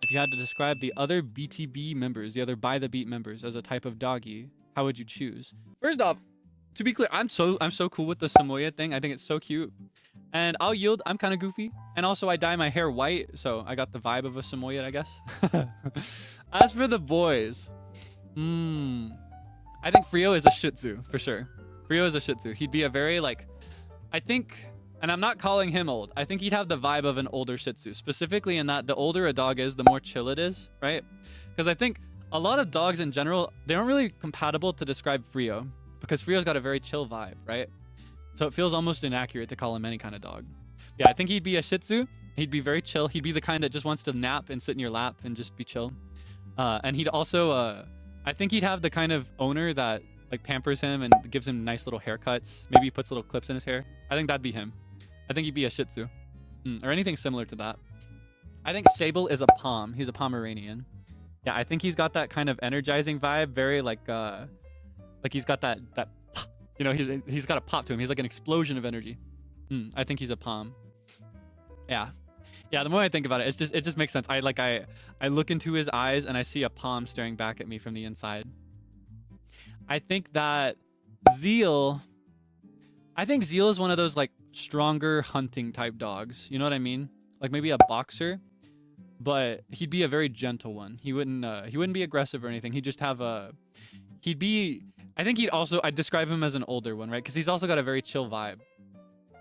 if you had to describe the other BTB members, the other By the Beat members, as a type of doggy, how would you choose? First off, to be clear, I'm so cool with the Samoyed thing. I think it's so cute. And I'll yield, I'm kind of goofy. And also I dye my hair white, so I got the vibe of a Samoyed, I guess. As for the boys, I think Frio is a Shih Tzu, for sure. Frio is a Shih Tzu. He'd be a very, like, I think, and I'm not calling him old, I think he'd have the vibe of an older Shih Tzu, specifically in that the older a dog is, the more chill it is, right? Because I think a lot of dogs in general, they aren't really compatible to describe Frio, because Frio's got a very chill vibe, right? So it feels almost inaccurate to call him any kind of dog. Yeah, I think he'd be a Shih Tzu. He'd be very chill. He'd be the kind that just wants to nap and sit in your lap and just be chill. And he'd also, I think he'd have the kind of owner that like pampers him and gives him nice little haircuts. Maybe he puts little clips in his hair. I think that'd be him. I think he'd be a Shih Tzu. Or anything similar to that. I think Seible is a Pom. He's a Pomeranian. Yeah, I think he's got that kind of energizing vibe. Very like he's got that you know, he's got a pop to him. He's like an explosion of energy. I think he's a Pom. Yeah. Yeah, the more I think about it, it just makes sense. I look into his eyes and I see a Pom staring back at me from the inside. I think that Zeal is one of those like stronger hunting type dogs. You know what I mean? Like maybe a boxer, but he'd be a very gentle one. He wouldn't be aggressive or anything. He'd just have I'd describe him as an older one, right? Because he's also got a very chill vibe.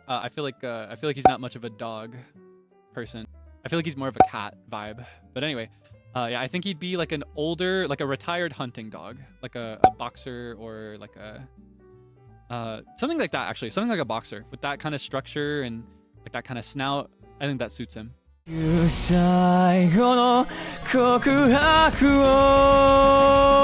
I feel like he's not much of a dog person. I feel like he's more of a cat vibe. But anyway, yeah, I think he'd be like an older, like a retired hunting dog, like a boxer or like a something like that. Actually, something like a boxer with that kind of structure and like that kind of snout. I think that suits him. 最後の告白を